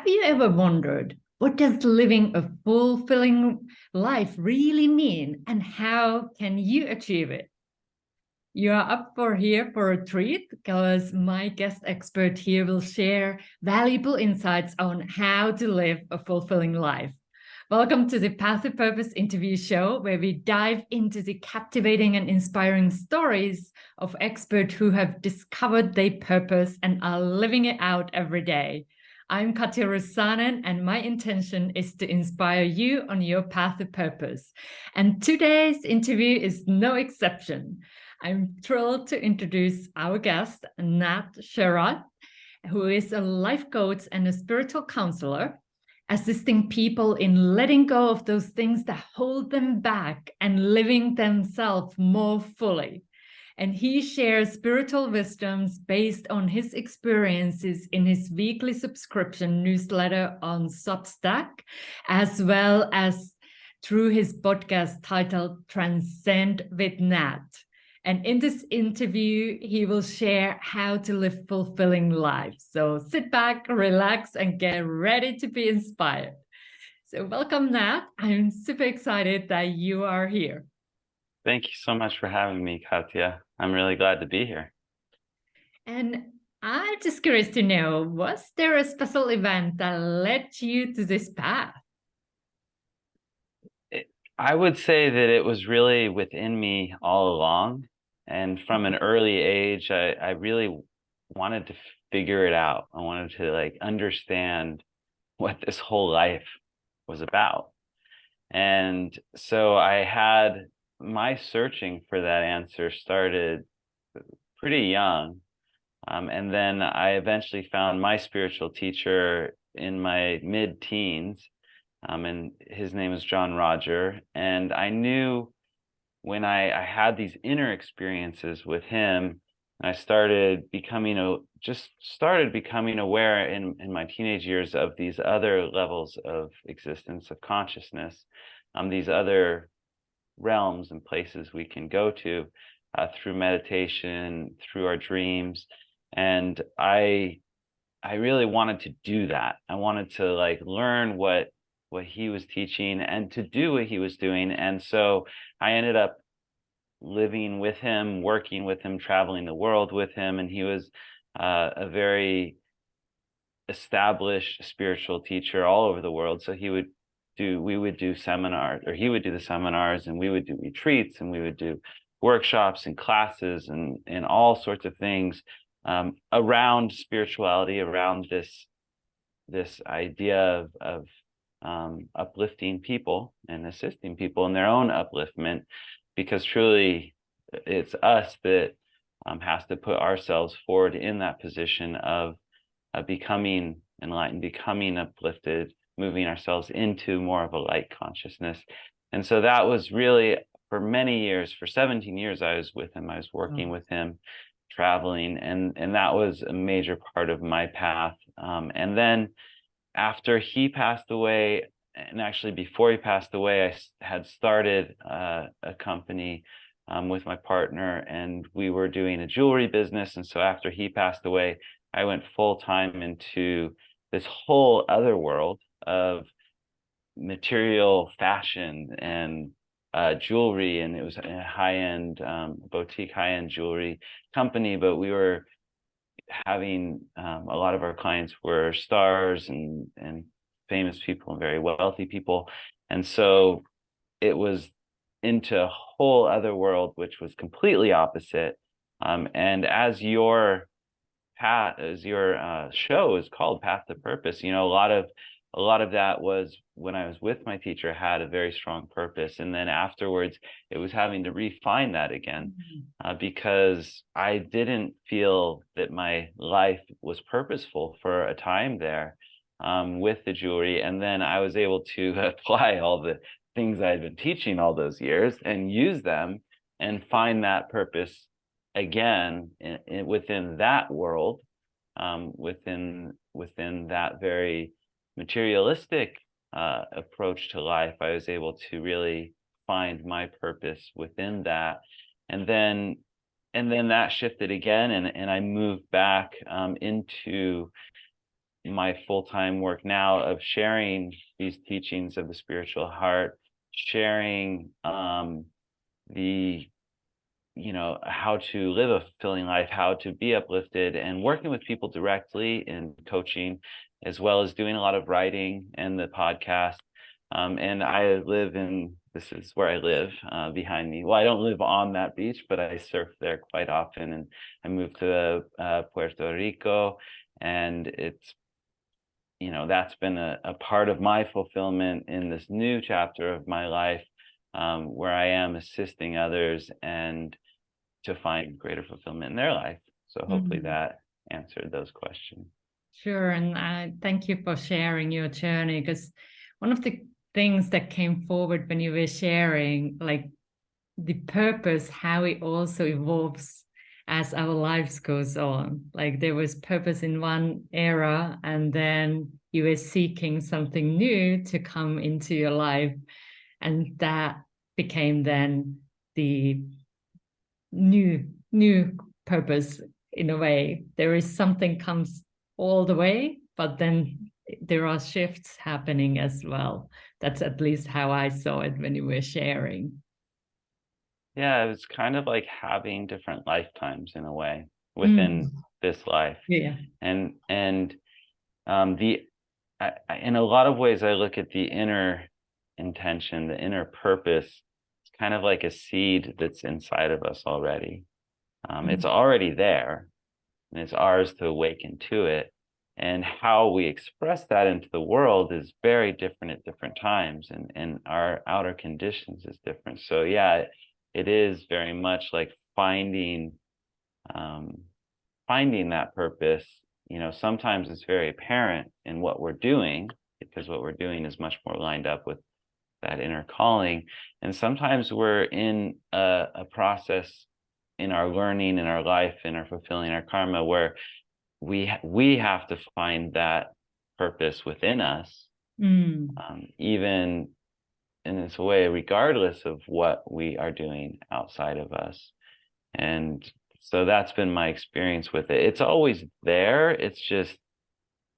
Have you ever wondered what does living a fulfilling life really mean and how can you achieve it? You are up for here for a treat because my guest expert here will share valuable insights on how to live a fulfilling life. Welcome to the Path to Purpose interview show, where we dive into the captivating and inspiring stories of experts who have discovered their purpose and are living it out every day. I'm Katja Rusanen, and my intention is to inspire you on your path to purpose. And today's interview is no exception. I'm thrilled to introduce our guest, Nat Sharrat, who is a life coach and a spiritual counselor, assisting people in letting go of those things that hold them back and living themselves more fully. And he shares spiritual wisdoms based on his experiences in his weekly subscription newsletter on Substack, as well as through his podcast titled Transcend with Nat. And in this interview, he will share how to live fulfilling lives. So sit back, relax, and get ready to be inspired. So welcome, Nat. I'm super excited that you are here. Thank you so much for having me, Katya. I'm really glad to be here. And I'm just curious to know, was there a special event that led you to this path? I would say that it was really within me all along. And from an early age, I really wanted to figure it out. I wanted to understand what this whole life was about. And so I had my searching for that answer started pretty young. And then I eventually found my spiritual teacher in my mid-teens, and his name is John Roger. And I knew when I had these inner experiences with him, I started becoming aware in my teenage years of these other levels of existence, of consciousness, these other realms and places we can go to through meditation, through our dreams. And I really wanted to do that. I wanted to learn what he was teaching and to do what he was doing. And so I ended up living with him, working with him, traveling the world with him. And he was a very established spiritual teacher all over the world. So we would do seminars, or he would do the seminars, and we would do retreats, and we would do workshops and classes and all sorts of things around spirituality, around this idea of uplifting people and assisting people in their own upliftment, because truly it's us that has to put ourselves forward in that position of becoming enlightened, becoming uplifted, moving ourselves into more of a light consciousness. And so that was really, for many years, for 17 years, I was with him. I was working with him, traveling, and that was a major part of my path. And then after he passed away, and actually before he passed away, I had started a company with my partner, and we were doing a jewelry business. And so after he passed away, I went full time into this whole other world of material fashion and jewelry. And it was a high-end boutique, high-end jewelry company, but we were having a lot of our clients were stars and famous people and very wealthy people. And so it was into a whole other world, which was completely opposite. And as your show is called Path to Purpose, a lot of that was when I was with my teacher, had a very strong purpose. And then afterwards, it was having to refine that again, because I didn't feel that my life was purposeful for a time there with the jewelry. And then I was able to apply all the things I had been teaching all those years and use them and find that purpose again within that world, within that very materialistic approach to life. I was able to really find my purpose within that. And then that shifted again, and I moved back into my full-time work now of sharing these teachings of the spiritual heart, sharing the how to live a fulfilling life, how to be uplifted, and working with people directly in coaching, as well as doing a lot of writing and the podcast. And I live this is where I live, behind me. Well, I don't live on that beach, but I surf there quite often. And I moved to Puerto Rico, and it's, that's been a part of my fulfillment in this new chapter of my life, where I am assisting others and to find greater fulfillment in their life. So hopefully that answered those questions. Sure. And I thank you for sharing your journey, because one of the things that came forward when you were sharing, like the purpose, how it also evolves as our lives goes on. Like there was purpose in one era, and then you were seeking something new to come into your life. And that became then the new purpose in a way. There is something comes all the way, but then there are shifts happening as well. That's at least how I saw it when you were sharing. Yeah, it was kind of like having different lifetimes in a way within this life. Yeah. And in a lot of ways, I look at the inner intention, the inner purpose. It's kind of like a seed that's inside of us already. It's already there, and it's ours to awaken to it. And how we express that into the world is very different at different times, and our outer conditions is different. So yeah, it is very much like finding that purpose. Sometimes it's very apparent in what we're doing, because what we're doing is much more lined up with that inner calling. And sometimes we're in a process in our learning, in our life, in our fulfilling our karma, where we have to find that purpose within us, even in this way, regardless of what we are doing outside of us. And so that's been my experience with it. It's always there. It's just,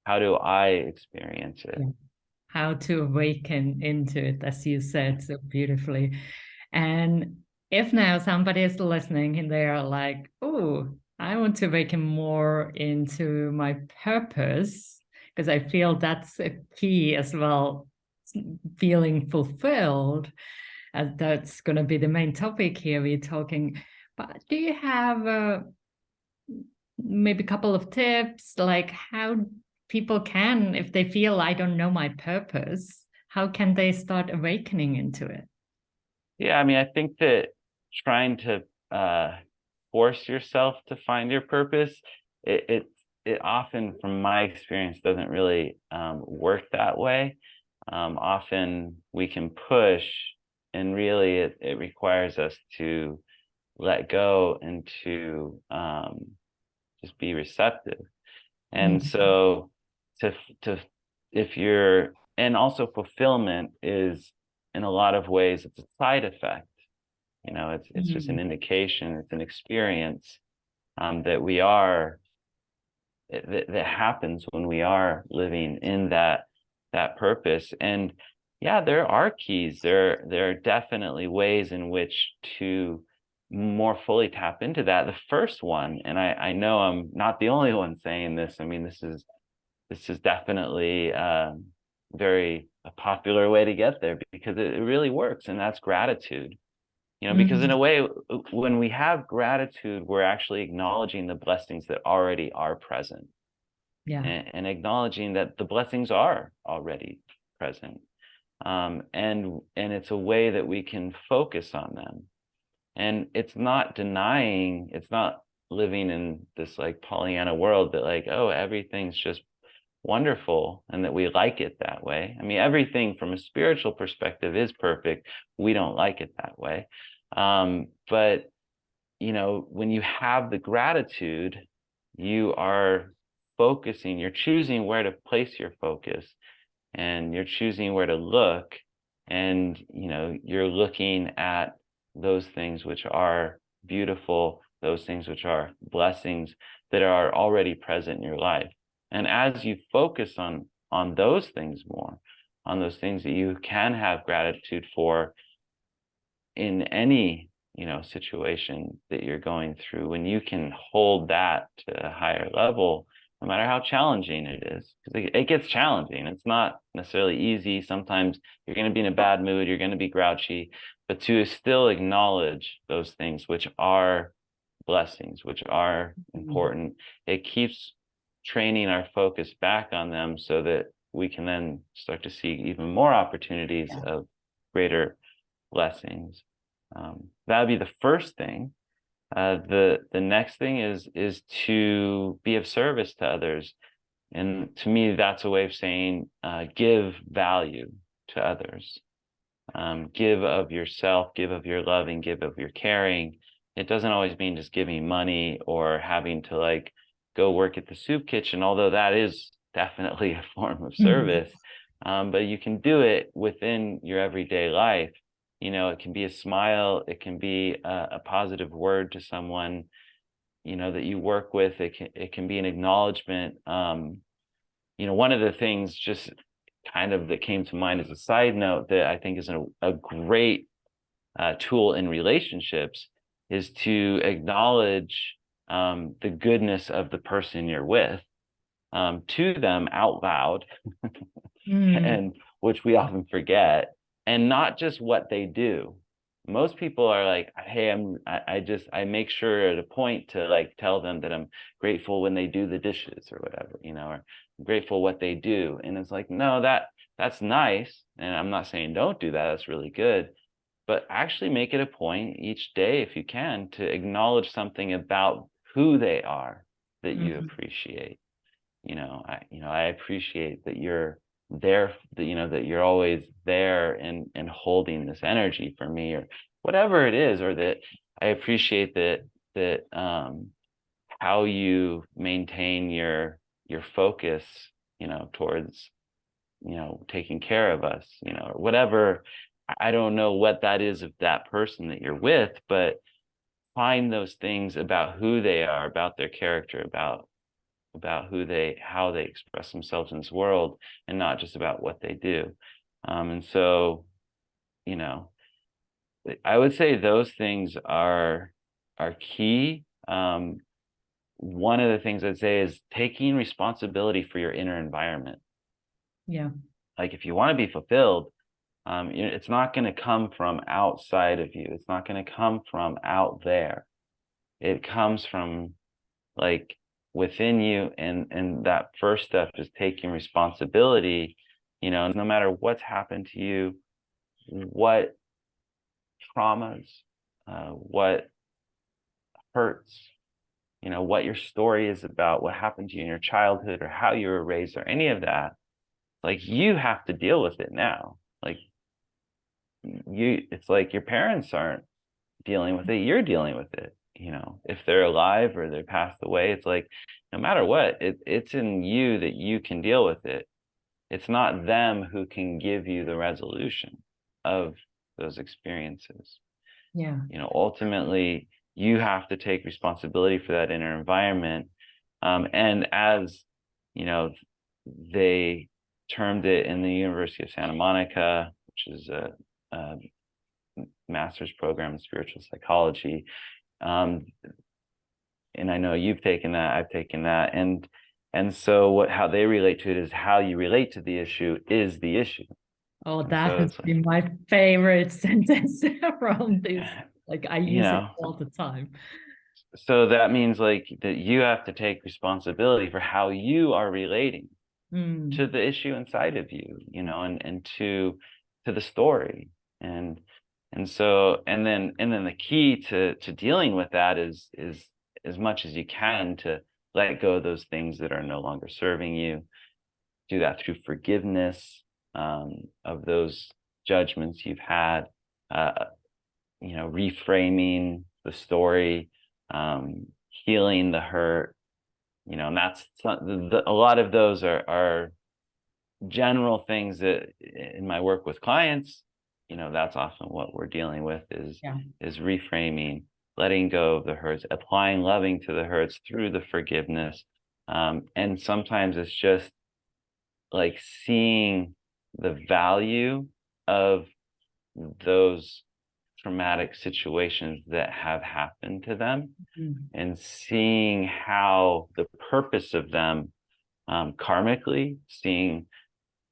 how do I experience it? Yeah. How to awaken into it, as you said so beautifully. And if now somebody is listening and they are like, oh, I want to awaken more into my purpose, because I feel that's a key as well, feeling fulfilled. That's going to be the main topic here we're talking. But do you have maybe a couple of tips, like how people can, if they feel I don't know my purpose, how can they start awakening into it? Yeah, I mean, I think that trying to force yourself to find your purpose, it often, from my experience, doesn't really work that way. Often we can push, and really it requires us to let go and to just be receptive. And so to if you're, and also fulfillment is, in a lot of ways, it's a side effect. It's just an indication, it's an experience that we are, that happens when we are living in that purpose. And yeah, there are keys. There are definitely ways in which to more fully tap into that. The first one, and I know I'm not the only one saying this. I mean, this is definitely very a popular way to get there, because it really works, and that's gratitude. Because in a way, when we have gratitude, we're actually acknowledging the blessings that already are present. Yeah. And acknowledging that the blessings are already present. And it's a way that we can focus on them. And it's not denying, it's not living in this like Pollyanna world that like, oh, everything's just wonderful and that we like it that way. I mean, everything from a spiritual perspective is perfect. We don't like it that way. But when you have the gratitude, you are focusing, you're choosing where to place your focus, and you're choosing where to look, and you're looking at those things which are beautiful, those things which are blessings that are already present in your life. And as you focus on those things more, on those things that you can have gratitude for in any, situation that you're going through, when you can hold that to a higher level, no matter how challenging it is, because it gets challenging. It's not necessarily easy. Sometimes you're going to be in a bad mood, you're going to be grouchy, but to still acknowledge those things, which are blessings, which are important, it keeps training our focus back on them so that we can then start to see even more opportunities of greater blessings. That would be the first thing. The next thing is to be of service to others, and to me, that's a way of saying give value to others. Give of yourself, give of your loving, give of your caring. It doesn't always mean just giving money or having to like go work at the soup kitchen, although that is definitely a form of service. But you can do it within your everyday life. It can be a smile, it can be a positive word to someone, that you work with. It can be an acknowledgement. One of the things just kind of that came to mind as a side note that I think is a great tool in relationships is to acknowledge the goodness of the person you're with to them out loud, and which we often forget, and not just what they do. Most people are like, hey, I make sure at a point to like tell them that I'm grateful when they do the dishes or whatever, or I'm grateful what they do. And it's like, no, that's nice. And I'm not saying don't do that. That's really good. But actually make it a point each day, if you can, to acknowledge something about who they are that you appreciate. I appreciate that you're there, that you're always there and holding this energy for me, or whatever it is, or that I appreciate that how you maintain your focus, towards, taking care of us, or whatever. I don't know what that is of that person that you're with, but find those things about who they are, about their character, about how they express themselves in this world, and not just about what they do. And so, I would say those things are key. One of the things I'd say is taking responsibility for your inner environment. Yeah. Like if you want to be fulfilled, it's not going to come from outside of you. It's not going to come from out there. It comes from like within you, and that first step is taking responsibility. No matter what's happened to you, what traumas, what hurts, what your story is about, what happened to you in your childhood, or how you were raised, or any of that, like you have to deal with it now. Like it's like your parents aren't dealing with it, you're dealing with it. If they're alive or they're passed away, it's like no matter what, it's in you that you can deal with it. It's not them who can give you the resolution of those experiences. Yeah. Ultimately you have to take responsibility for that inner environment. And as they termed it in the University of Santa Monica, which is a master's program in spiritual psychology. And I know you've taken that, I've taken that. And so how they relate to it is how you relate to the issue is the issue. Oh, And that so has been my favorite sentence from this. Like I use it all the time. So that means like that you have to take responsibility for how you are relating to the issue inside of you, and to the story. And so then the key to dealing with that is as much as you can to let go of those things that are no longer serving you. Do that through forgiveness of those judgments you've had, reframing the story, healing the hurt, and that's a lot of those are general things that in my work with clients, that's often what we're dealing with is reframing, letting go of the hurts, applying loving to the hurts through the forgiveness, And sometimes it's just like seeing the value of those traumatic situations that have happened to them, and seeing how the purpose of them, karmically, seeing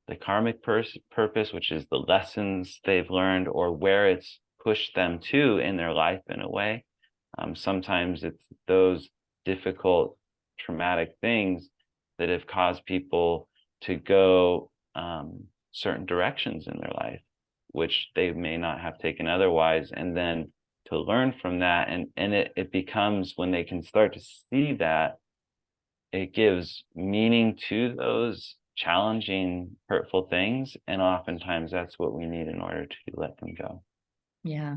the karmic purpose, which is the lessons they've learned or where it's pushed them to in their life in a way. Sometimes it's those difficult, traumatic things that have caused people to go certain directions in their life, which they may not have taken otherwise. And then to learn from that, and it becomes, when they can start to see that, it gives meaning to those challenging, hurtful things. And oftentimes that's what we need in order to let them go. Yeah.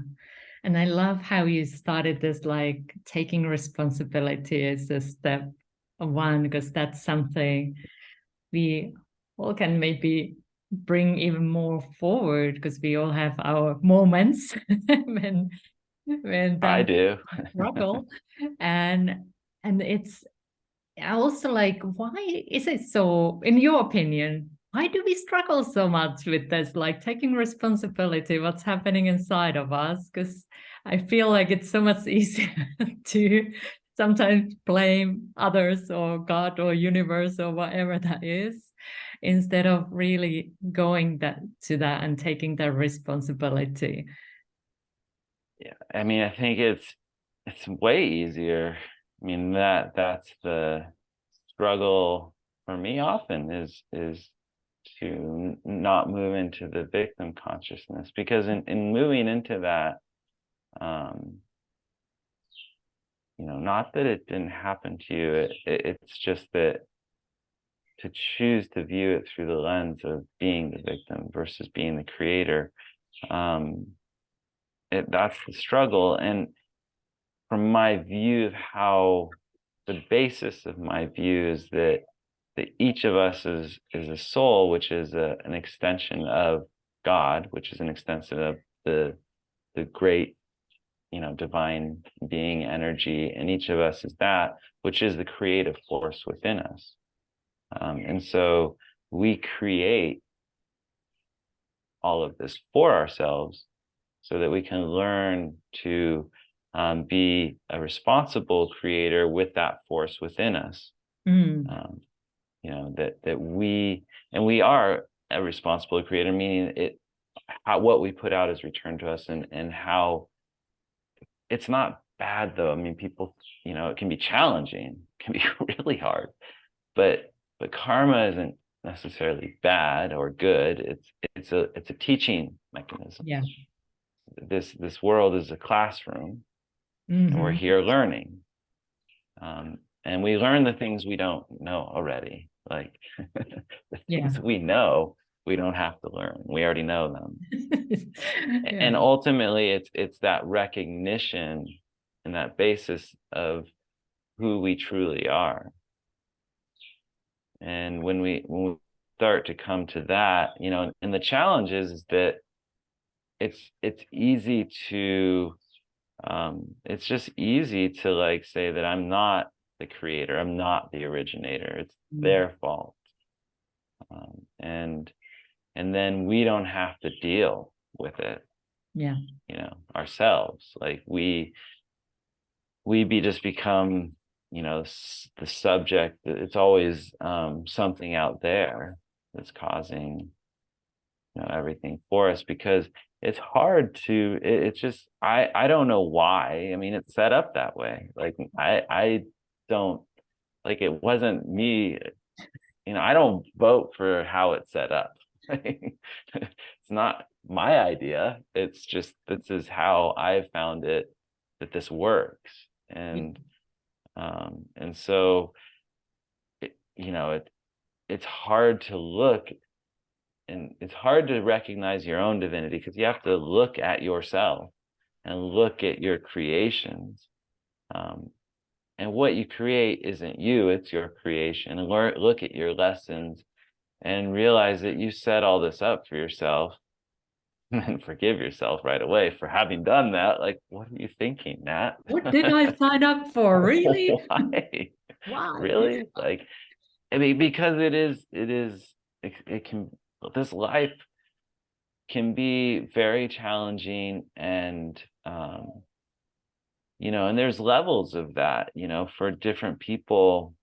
And I love how you started this, like taking responsibility as a step one, because that's something we all can maybe bring even more forward, because we all have our moments when I that do. struggle. And it's also like, why is it so, in your opinion, why do we struggle so much with this, like taking responsibility, what's happening inside of us? Because I feel like it's so much easier to sometimes blame others or God or universe or whatever that is, instead of really going to that and taking that responsibility. Yeah, I mean, I think it's way easier. I mean, that's the struggle for me often, is to not move into the victim consciousness, because in moving into that, um, not that it didn't happen to you, it's just that to choose to view it through the lens of being the victim versus being the creator, um, that's the struggle. And from my view of how, the basis of my view is that each of us is a soul, which is an extension of God, which is an extension of the great, divine being energy, and each of us is that, which is the creative force within us. And so we create all of this for ourselves so that we can learn to be a responsible creator with that force within us. That we are a responsible creator, meaning what we put out is returned to us, and how it's not bad though. I mean, people, it can be challenging, it can be really hard, but karma isn't necessarily bad or good. It's a teaching mechanism. Yeah. This world is a classroom, and we're here learning. And we learn the things we don't know already, like the things we know we don't have to learn. We already know them. And ultimately it's that recognition and that basis of who we truly are. And when we start to come to that, and the challenge is that it's easy to it's just easy to like say that I'm not the creator, I'm not the originator, it's their fault. And then we don't have to deal with it, ourselves. Like we just become, the subject. It's always something out there that's causing, everything for us, because it's hard to, it's just, I don't know why. I mean, it's set up that way. Like I don't, like, it wasn't me, I don't vote for how it's set up. It's not my idea. It's just, this is how I've found it, that this works. And so it's hard to look, and it's hard to recognize your own divinity, because you have to look at yourself and look at your creations. And what you create isn't you, it's your creation. And look at your lessons and realize that you set all this up for yourself, and forgive yourself right away for having done that. Like, what are you thinking, Nat? What did I sign up for? Really? Why? Why? Really? Like, I mean, because it can, this life can be very challenging, and and there's levels of that, for different people.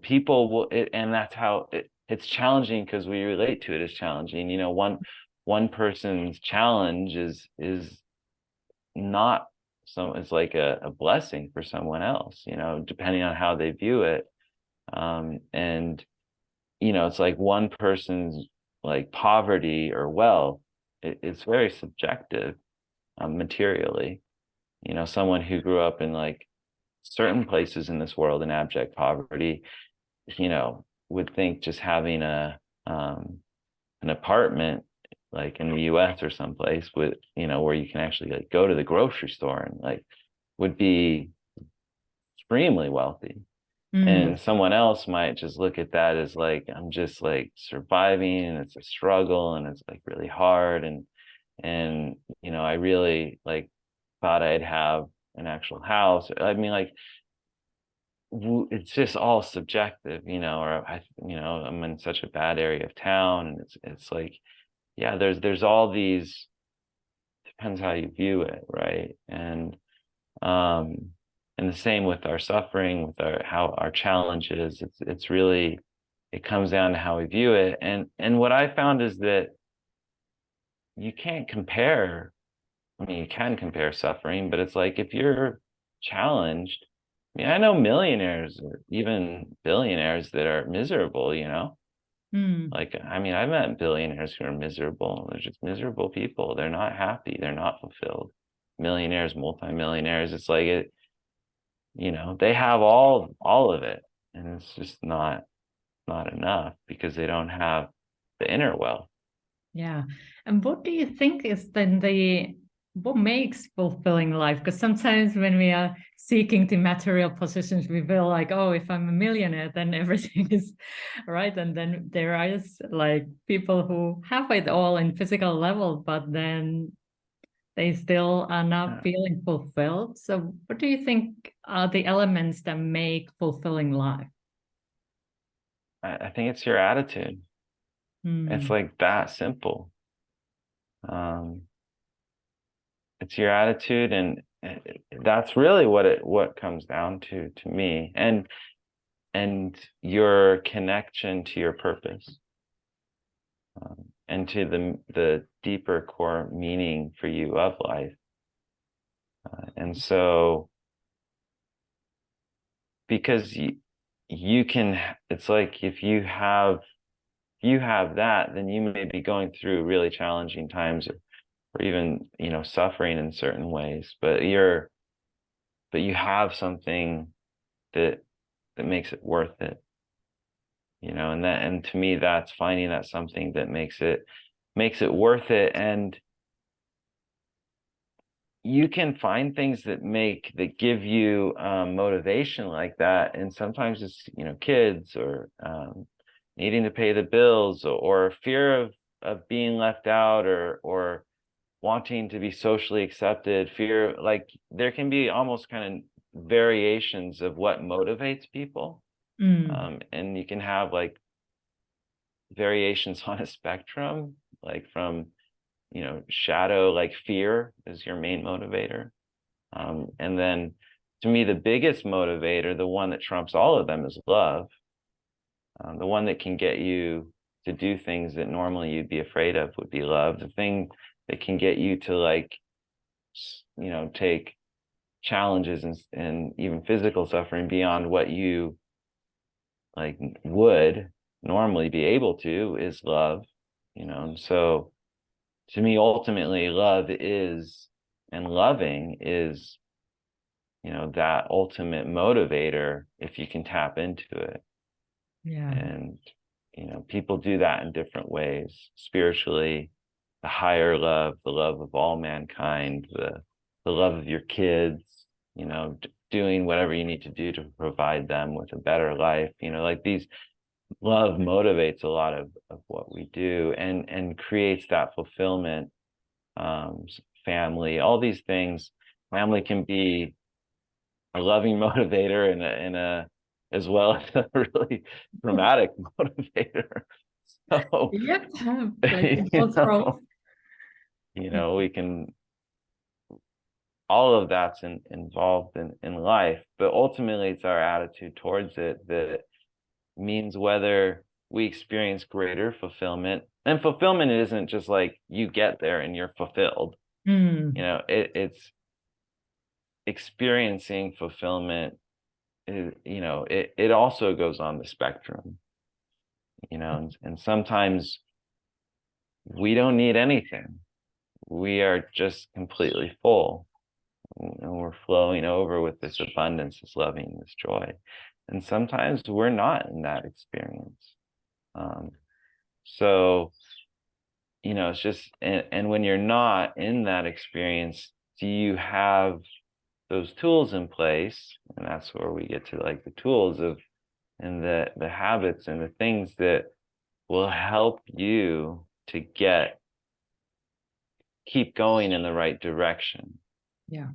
People will, and that's how it's challenging, because we relate to it as challenging. One person's challenge is not, so it's like a blessing for someone else, depending on how they view it. And it's like one person's like poverty or wealth, it's very subjective, materially. Someone who grew up in like certain places in this world in abject poverty, would think just having an apartment like in the US or someplace with, where you can actually like go to the grocery store and like would be extremely wealthy. Mm, And someone else might just look at that as like, I'm just like surviving, and it's a struggle, and it's like really hard. And I really like thought I'd have an actual house. I mean, like, it's just all subjective, or I'm in such a bad area of town, and it's like, yeah, there's all these, depends how you view it, right? Um and the same with our suffering, with our challenges. It's really, it comes down to how we view it. And what I found is that you can't compare, I mean, you can compare suffering, but it's like, if you're challenged, I mean, I know millionaires or even billionaires that are miserable, mm, like, I mean, I've met billionaires who are miserable. They're just miserable people. They're not happy. They're not fulfilled. Millionaires, multimillionaires, it's like they have all of it, and it's just not enough, because they don't have the inner wealth. yeah. And what do you think is then what makes fulfilling life? Because sometimes when we are seeking the material positions, we feel like, oh, if I'm a millionaire, then everything is right. And then there is like people who have it all in physical level, but then they still are not Yeah. feeling fulfilled. So what do you think are the elements that make fulfilling life? I think it's your attitude. It's Hmm. like that simple. Um, it's your attitude, and that's really what comes down to me, and your connection to your purpose, and to the deeper core meaning for you of life. And so, because you can, it's like, if you have that, then you may be going through really challenging times, or even suffering in certain ways, but you have something that makes it worth it, and to me, that's finding that something that makes it worth it. And you can find things that give you motivation like that, and sometimes it's kids, or needing to pay the bills, or fear of being left out, or wanting to be socially accepted, fear, like there can be almost kind of variations of what motivates people. Mm. And you can have like variations on a spectrum, like from shadow, like fear is your main motivator. And then, to me, the biggest motivator, the one that trumps all of them, is love. The one that can get you to do things that normally you'd be afraid of would be love. The thing that can get you to, like, take challenges and even physical suffering beyond what you like would normally be able to, is love. And so, to me, ultimately, love is, and loving is, that ultimate motivator, if you can tap into it. Yeah. And people do that in different ways. Spiritually, the higher love, the love of all mankind, the love of your kids, doing whatever you need to do to provide them with a better life. Like, these, love motivates a lot of what we do, and creates that fulfillment. Family, all these things. Family can be a loving motivator, in a as well as a really dramatic motivator. So, Yep, like you both roles. we can, all of that's involved in life, but ultimately it's our attitude towards it that means whether we experience greater fulfillment. And fulfillment isn't just like you get there and you're fulfilled. It's experiencing fulfillment. It also goes on the spectrum, and sometimes we don't need anything. We are just completely full, and we're flowing over with this abundance, this loving, this joy. And sometimes we're not in that experience. So, it's just, and when you're not in that experience, do you have those tools in place? And that's where we get to like the tools of, and the habits and the things that will help you to keep going in the right direction. Yeah.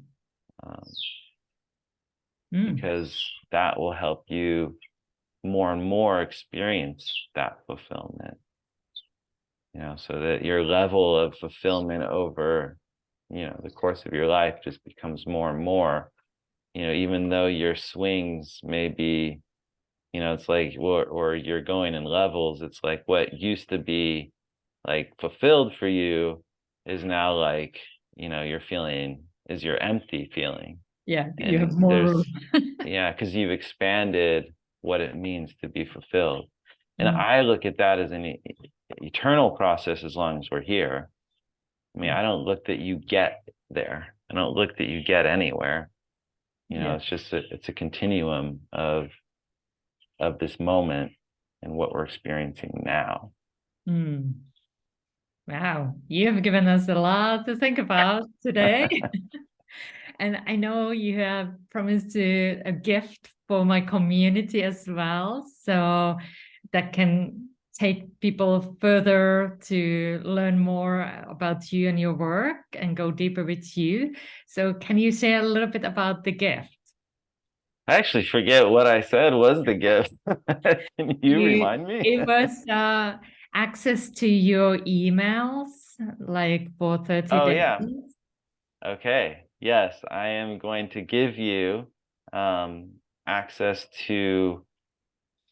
Because that will help you more and more experience that fulfillment, so that your level of fulfillment over, the course of your life just becomes more and more, even though your swings may be, it's like, or you're going in levels, it's like what used to be like fulfilled for you is now like, you're feeling is your empty feeling. Yeah, you have And more room. yeah, because you've expanded what it means to be fulfilled. And Mm. I look at that as an eternal process as long as we're here. I mean, I don't look that you get there. I don't look that you get anywhere. Yeah. It's just it's a continuum of this moment and what we're experiencing now. Wow, you have given us a lot to think about today. And I know you have promised to a gift for my community as well. So that can take people further to learn more about you and your work and go deeper with you. So can you share a little bit about the gift? I actually forget what I said was the gift. Can you You remind me? It was access to your emails like for 30 Oh, days. yeah. Okay. Yes, I am going to give you access to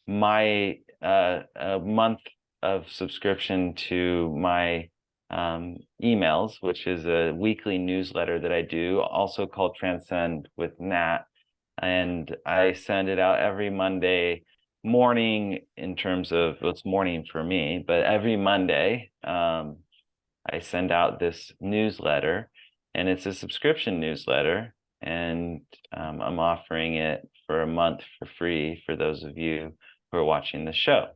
my a month of subscription to my emails, which is a weekly newsletter that I do, also called Transcend with Nat. And I send it out every Monday morning in terms of, well, it's morning for me, but every Monday I send out this newsletter, and it's a subscription newsletter, and I'm offering it for a month for free for those of you who are watching the show.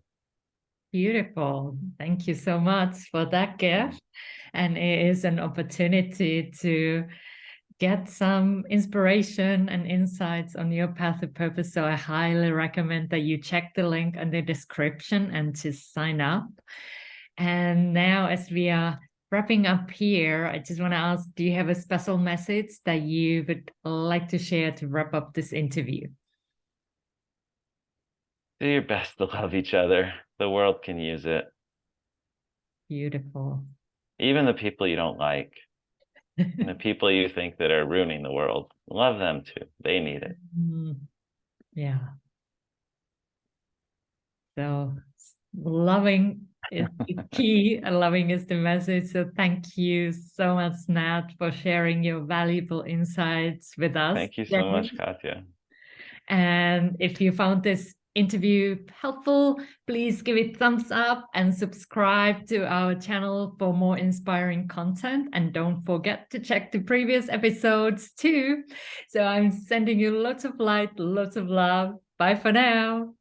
Beautiful. Thank you so much for that gift. And it is an opportunity to get some inspiration and insights on your path of purpose. So I highly recommend that you check the link in the description and to sign up. And now, as we are wrapping up here, I just want to ask, do you have a special message that you would like to share to wrap up this interview? Do your best to love each other. The world can use it. Beautiful. Even the people you don't like, and the people you think that are ruining the world, love them too. They need it. Yeah. So loving is the key, and loving is the message. So thank you so much, Nat, for sharing your valuable insights with us Thank you so today. much, Katya. And if you found this interview helpful, please give it thumbs up and subscribe to our channel for more inspiring content. And don't forget to check the previous episodes too. So I'm sending you lots of light, lots of love. Bye for now.